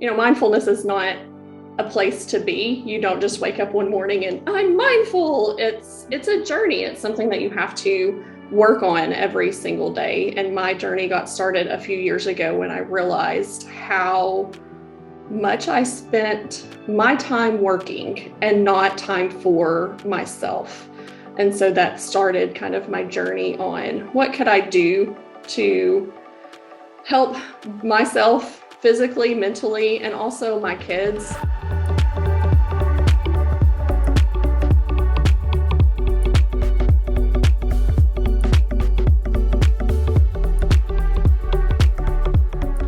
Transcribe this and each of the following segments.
mindfulness is not a place to be. You don't just wake up one morning and I'm mindful. It's a journey. It's something that you have to work on every single day. And my journey got started a few years ago when I realized how much I spent my time working and not time for myself. And so that started kind of my journey on what could I do to help myself physically, mentally, and also my kids.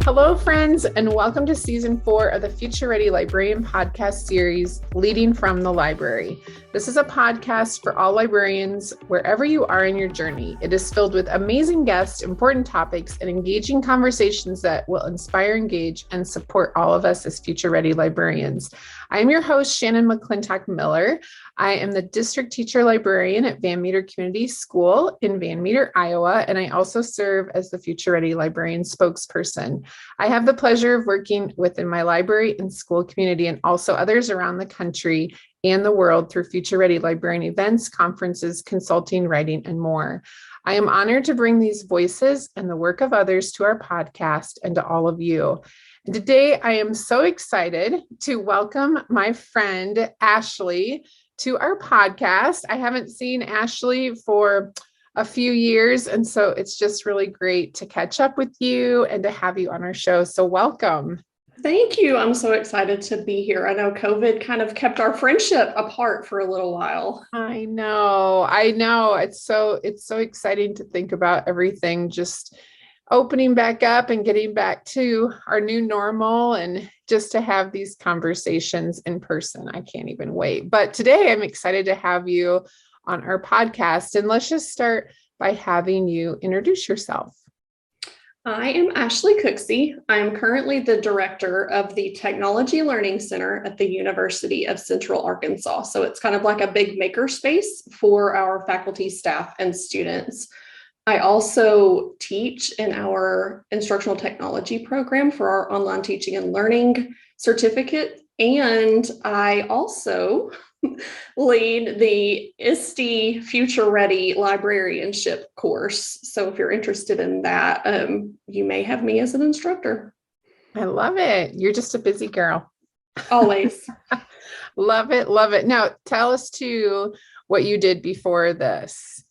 Hello, friends, and welcome to Season 4 of the Future Ready Librarian podcast series, Leading from the Library. This is a podcast for all librarians, wherever you are in your journey. It is filled with amazing guests, important topics, and engaging conversations that will inspire, engage, and support all of us as future ready librarians. I am your host, Shannon McClintock Miller. I am the district teacher librarian at Van Meter Community School in Van Meter, Iowa, and I also serve as the Future Ready Librarian spokesperson. I have the pleasure of working within my library and school community and also others around the country and the world through Future Ready Librarian events, conferences, consulting, writing, and more. I am honored to bring these voices and the work of others to our podcast and to all of you. And today, I am so excited to welcome my friend, Ashley, to our podcast. I haven't seen Ashley for a few years, and so it's just really great to catch up with you and to have you on our show. So welcome. Thank you. I'm so excited to be here. I know COVID kind of kept our friendship apart for a little while. I know. It's so exciting to think about everything just opening back up and getting back to our new normal and just to have these conversations in person. I can't even wait. But today I'm excited to have you on our podcast. And let's just start by having you introduce yourself. I am Ashley Cooksey. I'm currently the director of the Technology Learning Center at the University of Central Arkansas. So it's kind of like a big makerspace for our faculty, staff, and students. I also teach in our instructional technology program for our online teaching and learning certificate. And I also lead the ISTE Future Ready librarianship course. So if you're interested in that, you may have me as an instructor. I love it. You're just a busy girl. Always. Love it. Love it. Now tell us too what you did before this.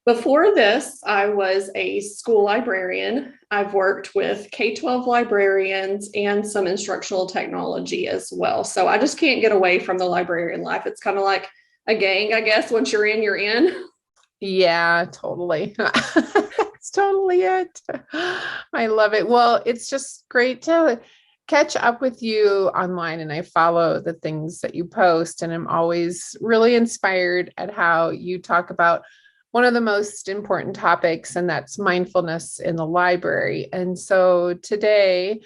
Before this, I was a school librarian. I've worked with K-12 librarians and some instructional technology as well. So I just can't get away from the librarian life. It's kind of like a gang, I guess. Once you're in, you're in. Yeah, totally. That's totally it. I love it. Well, it's just great to catch up with you online, and I follow the things that you post, and I'm always really inspired at how you talk about one of the most important topics, and that's mindfulness in the library. And so today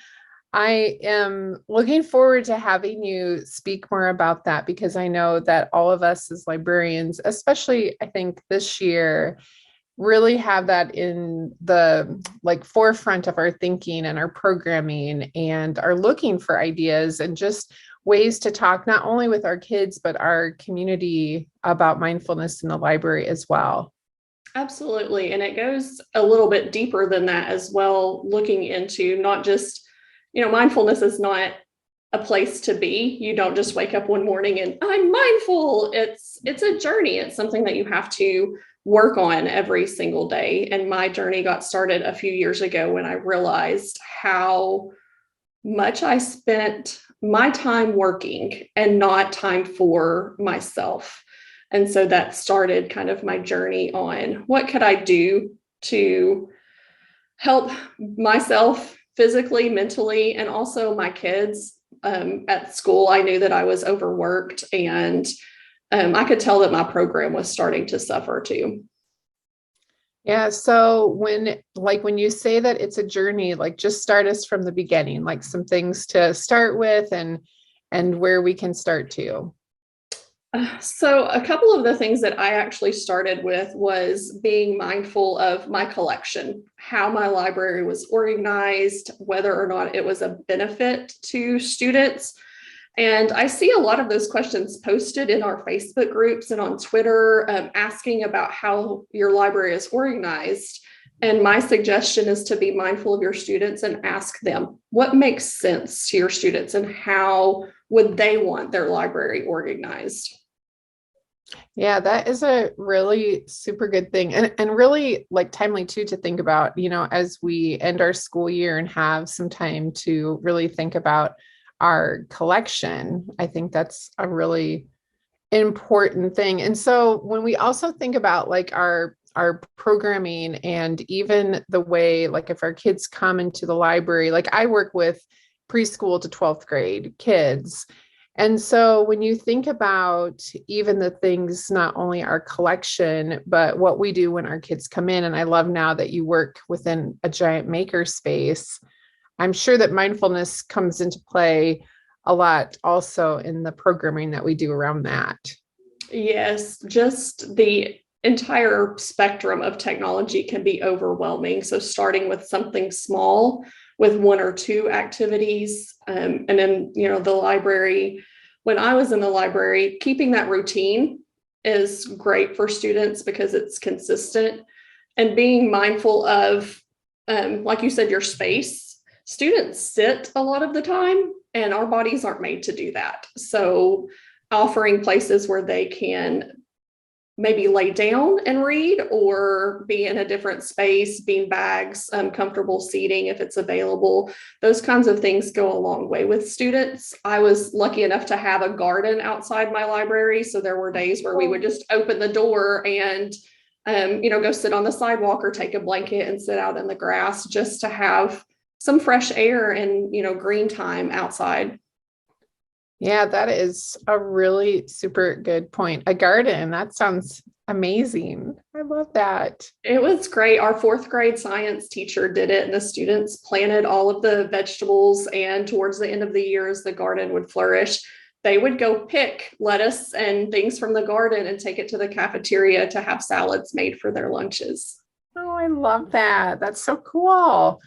I am looking forward to having you speak more about that, because I know that all of us as librarians, especially I think this year, really have that in the forefront of our thinking and our programming, and are looking for ideas and just ways to talk not only with our kids, but our community about mindfulness in the library as well. Absolutely. And it goes a little bit deeper than that as well, looking into not just, mindfulness is not a place to be. You don't just wake up one morning and I'm mindful. It's a journey. It's something that you have to work on every single day. And my journey got started a few years ago when I realized how much I spent my time working and not time for myself. And so that started kind of my journey on what could I do to help myself physically, mentally, and also my kids. At school, I knew that I was overworked, and I could tell that my program was starting to suffer too. Yeah. So when you say that it's a journey, just start us from the beginning, some things to start with and where we can start to. So a couple of the things that I actually started with was being mindful of my collection, how my library was organized, whether or not it was a benefit to students. And I see a lot of those questions posted in our Facebook groups and on Twitter, asking about how your library is organized. And my suggestion is to be mindful of your students and ask them what makes sense to your students and how would they want their library organized. Yeah, that is a really super good thing, and really like timely too to think about, as we end our school year and have some time to really think about our collection. I think that's a really important thing. And so when we also think about like our programming and even the way, like if our kids come into the library, like I work with preschool to 12th grade kids. And so when you think about even the things, not only our collection, but what we do when our kids come in, and I love now that you work within a giant maker space, I'm sure that mindfulness comes into play a lot also in the programming that we do around that. Yes, just the entire spectrum of technology can be overwhelming. So starting with something small with one or two activities, and then, the library, when I was in the library, keeping that routine is great for students because it's consistent, and being mindful of, like you said, your space. Students sit a lot of the time and our bodies aren't made to do that. So offering places where they can maybe lay down and read or be in a different space, bean bags, comfortable seating if it's available. Those kinds of things go a long way with students. I was lucky enough to have a garden outside my library. So there were days where we would just open the door and, go sit on the sidewalk or take a blanket and sit out in the grass just to have some fresh air and, green time outside. Yeah, that is a really super good point. A garden, that sounds amazing. I love that. It was great. Our fourth grade science teacher did it, and the students planted all of the vegetables. And towards the end of the year, as the garden would flourish, they would go pick lettuce and things from the garden and take it to the cafeteria to have salads made for their lunches. Oh, I love that. That's so cool.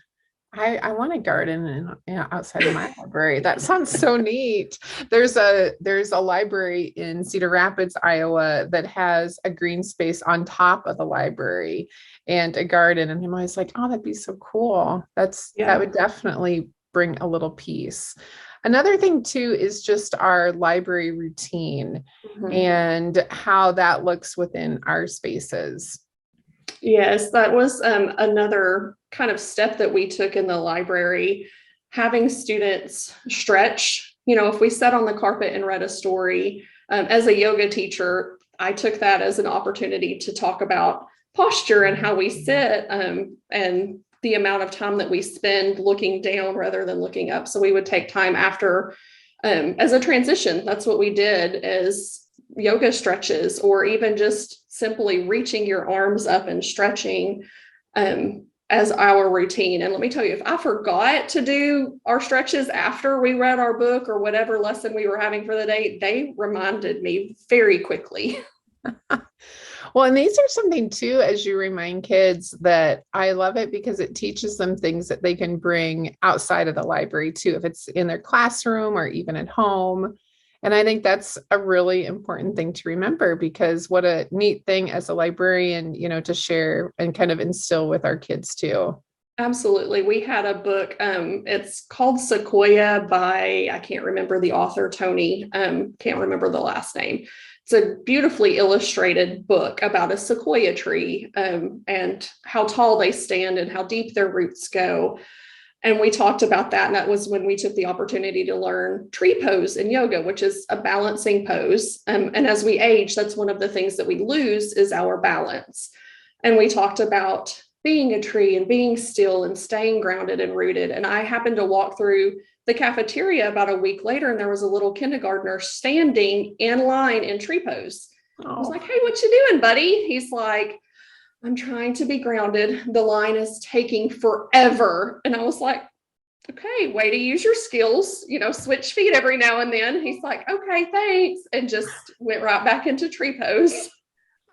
I want a garden outside of my library. That sounds so neat. There's a library in Cedar Rapids, Iowa that has a green space on top of the library and a garden. And I'm always like, oh, that'd be so cool. That would definitely bring a little peace. Another thing too is just our library routine and how that looks within our spaces. Yes, that was another kind of step that we took in the library, having students stretch. If we sat on the carpet and read a story, as a yoga teacher, I took that as an opportunity to talk about posture and how we sit, and the amount of time that we spend looking down rather than looking up. So we would take time after, as a transition. That's what we did as yoga stretches, or even just simply reaching your arms up and stretching as our routine. And let me tell you, if I forgot to do our stretches after we read our book or whatever lesson we were having for the day, they reminded me very quickly. Well, and these are something too, as you remind kids, that I love it because it teaches them things that they can bring outside of the library too, if it's in their classroom or even at home. And I think that's a really important thing to remember, because what a neat thing as a librarian, to share and kind of instill with our kids too. Absolutely. We had a book, it's called Sequoia by, I can't remember the author, Tony, can't remember the last name. It's a beautifully illustrated book about a sequoia tree, and how tall they stand and how deep their roots go. And we talked about that. And that was when we took the opportunity to learn tree pose in yoga, which is a balancing pose. And as we age, that's one of the things that we lose is our balance. And we talked about being a tree and being still and staying grounded and rooted. And I happened to walk through the cafeteria about a week later, and there was a little kindergartner standing in line in tree pose. Oh. I was like, hey, what you doing, buddy? He's like, I'm trying to be grounded. The line is taking forever. And I was like, okay, way to use your skills, switch feet every now and then. He's like, okay, thanks. And just went right back into tree pose.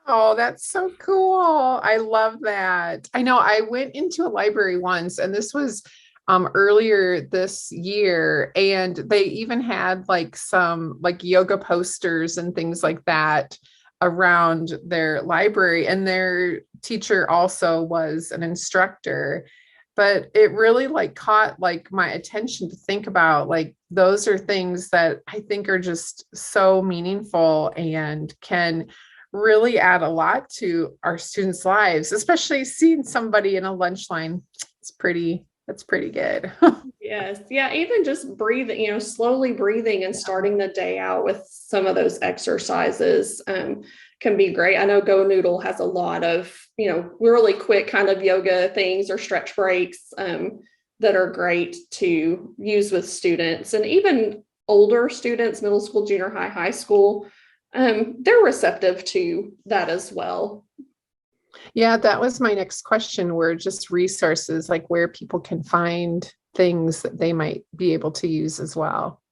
Oh, that's so cool. I love that. I know I went into a library once, and this was earlier this year, and they even had like some like yoga posters and things like that around their library, and their teacher also was an instructor. But it really like caught like my attention to think about like those are things that I think are just so meaningful and can really add a lot to our students' lives, especially seeing somebody in a lunch line. That's pretty good. Yes. Yeah. Even just breathing, slowly breathing and starting the day out with some of those exercises can be great. I know Go Noodle has a lot of, really quick kind of yoga things or stretch breaks that are great to use with students, and even older students, middle school, junior high, high school. They're receptive to that as well. Yeah, that was my next question, were just resources, like where people can find things that they might be able to use as well.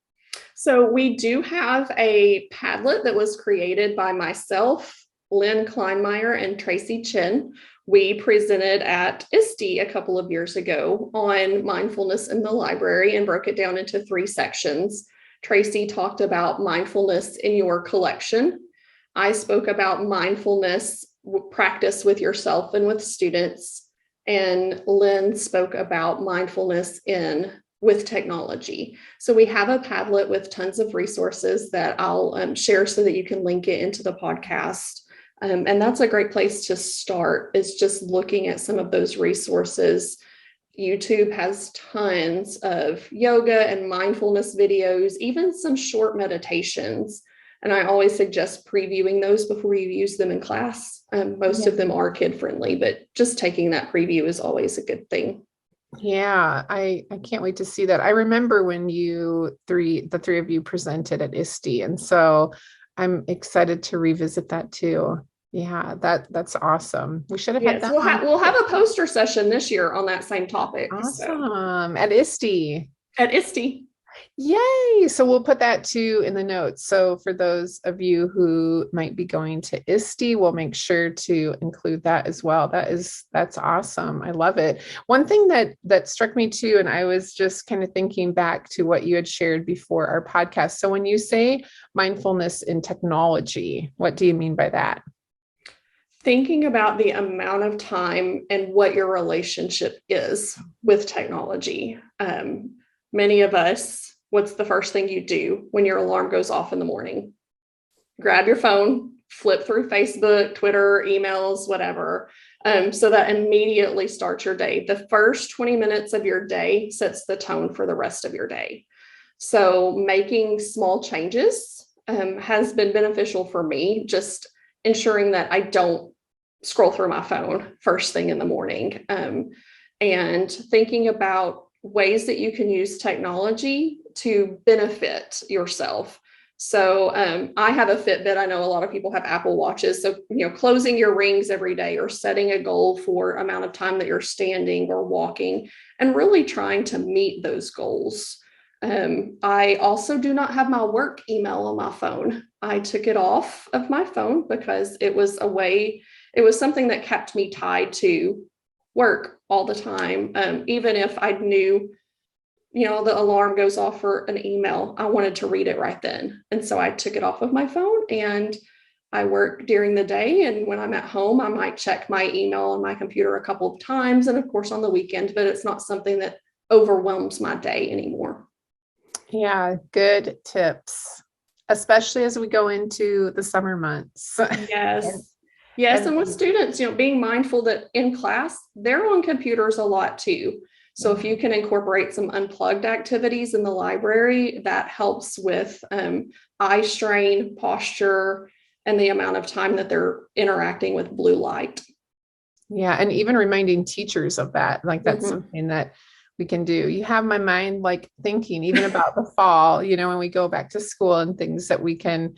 So we do have a Padlet that was created by myself, Lynn Kleinmeyer, and Tracy Chin. We presented at ISTE a couple of years ago on mindfulness in the library and broke it down into 3 sections. Tracy talked about mindfulness in your collection. I spoke about mindfulness practice with yourself and with students. And Lynn spoke about mindfulness with technology. So we have a Padlet with tons of resources that I'll share so that you can link it into the podcast. And that's a great place to start, is just looking at some of those resources. YouTube has tons of yoga and mindfulness videos, even some short meditations. And I always suggest previewing those before you use them in class. Most of them are kid friendly, but just taking that preview is always a good thing. Yeah, I can't wait to see that. I remember when the three of you presented at ISTE, and so I'm excited to revisit that too. Yeah, that's awesome. We should have had that. We'll have a poster session this year on that same topic. Awesome. At ISTE. At ISTE. Yay. So we'll put that too in the notes. So for those of you who might be going to ISTE, we'll make sure to include that as well. That's awesome. I love it. One thing that struck me too, and I was just kind of thinking back to what you had shared before our podcast. So when you say mindfulness in technology, what do you mean by that? Thinking about the amount of time and what your relationship is with technology. Many of us, what's the first thing you do when your alarm goes off in the morning? Grab your phone, flip through Facebook, Twitter, emails, whatever. So that immediately starts your day. The first 20 minutes of your day sets the tone for the rest of your day. So making small changes has been beneficial for me, just ensuring that I don't scroll through my phone first thing in the morning, and thinking about ways that you can use technology to benefit yourself. So I have a Fitbit. I know a lot of people have Apple Watches. So, closing your rings every day, or setting a goal for amount of time that you're standing or walking, and really trying to meet those goals. I also do not have my work email on my phone. I took it off of my phone because it was something that kept me tied to work all the time. Even if I knew, the alarm goes off for an email, I wanted to read it right then. And so I took it off of my phone, and I work during the day. And when I'm at home, I might check my email on my computer a couple of times, and of course on the weekend, but it's not something that overwhelms my day anymore. Yeah, good tips, especially as we go into the summer months. Yes. Yes. And with students, being mindful that in class, they're on computers a lot too. So if you can incorporate some unplugged activities in the library, that helps with eye strain, posture, and the amount of time that they're interacting with blue light. Yeah. And even reminding teachers of that, like that's something that we can do. You have my mind like thinking even about the fall, when we go back to school, and things that we can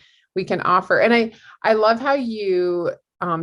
offer. And I love how you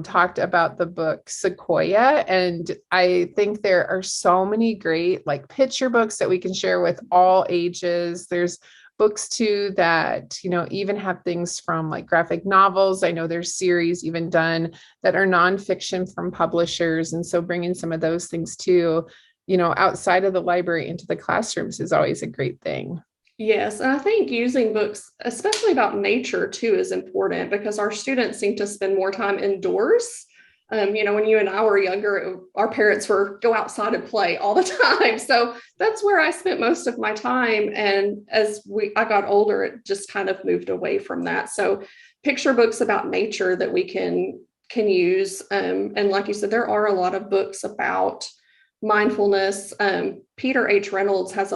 talked about the book Sequoia. And I think there are so many great like picture books that we can share with all ages. There's books too that, even have things from like graphic novels. I know there's series even done that are nonfiction from publishers. And so bringing some of those things too, outside of the library into the classrooms is always a great thing. Yes, and I think using books, especially about nature too, is important because our students seem to spend more time indoors. When you and I were younger, our parents were go outside and play all the time. So that's where I spent most of my time. And as I got older, it just kind of moved away from that. So picture books about nature that we can use. And like you said, there are a lot of books about mindfulness. Peter H. Reynolds has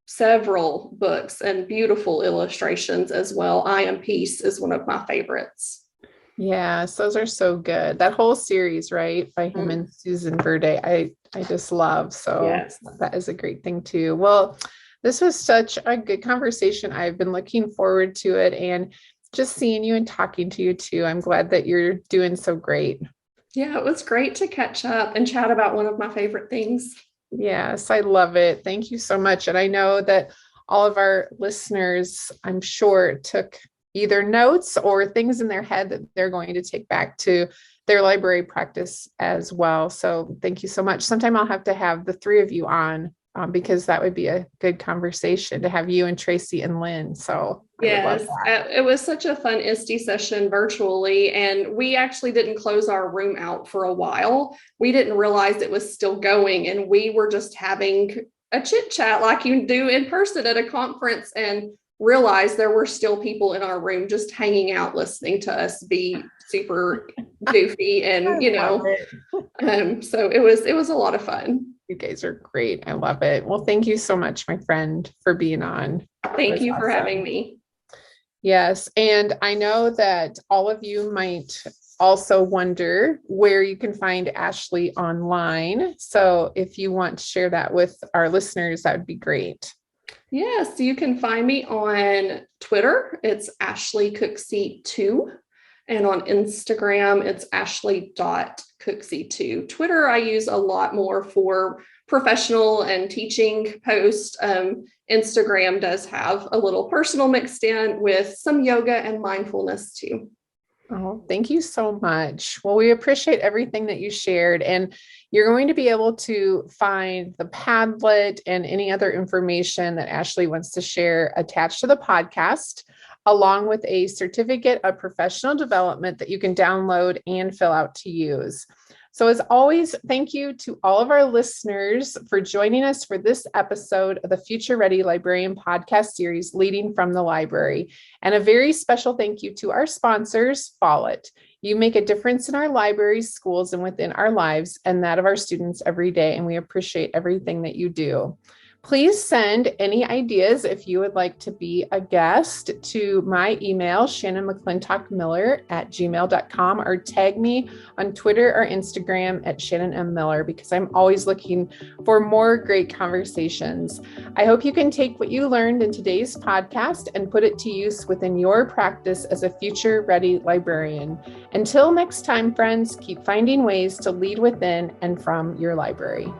several books and beautiful illustrations as well. I Am Peace is one of my favorites. Yes, those are so good. That whole series, right, by him and Susan Verde, I just love. So yes. That is a great thing too. Well, this was such a good conversation. I've been looking forward to it and just seeing you and talking to you too. I'm glad that you're doing so great. Yeah, it was great to catch up and chat about one of my favorite things. Yes, I love it. Thank you so much. And I know that all of our listeners, I'm sure, took either notes or things in their head that they're going to take back to their library practice as well. So thank you so much. Sometime I'll have to have the three of you on because that would be a good conversation to have you and Tracy and Lynn. So yes, it was such a fun ISTE session virtually. And we actually didn't close our room out for a while. We didn't realize it was still going. And we were just having a chit chat like you do in person at a conference and realized there were still people in our room just hanging out, listening to us be super goofy. And, so it was a lot of fun. You guys are great. I love it. Well, thank you so much, my friend, for being on. Thank you for having me. Yes. And I know that all of you might also wonder where you can find Ashley online. So if you want to share that with our listeners, that would be great. Yes, you can find me on Twitter. It's Ashley Cooksey 2. And on Instagram, it's ashley.cooksey2. Twitter, I use a lot more for professional and teaching posts. Instagram does have a little personal mixed in with some yoga and mindfulness too. Oh, thank you so much. Well, we appreciate everything that you shared, and you're going to be able to find the Padlet and any other information that Ashley wants to share attached to the podcast, along with a certificate of professional development that you can download and fill out to use. So as always, thank you to all of our listeners for joining us for this episode of the Future Ready Librarian podcast series, Leading from the Library. And a very special thank you to our sponsors, Follett. You make a difference in our libraries, schools, and within our lives and that of our students every day. And we appreciate everything that you do. Please send any ideas if you would like to be a guest to my email, shannonmcclintockmiller@gmail.com, or tag me on Twitter or Instagram at Shannon M. Miller, because I'm always looking for more great conversations. I hope you can take what you learned in today's podcast and put it to use within your practice as a future-ready librarian. Until next time, friends, keep finding ways to lead within and from your library.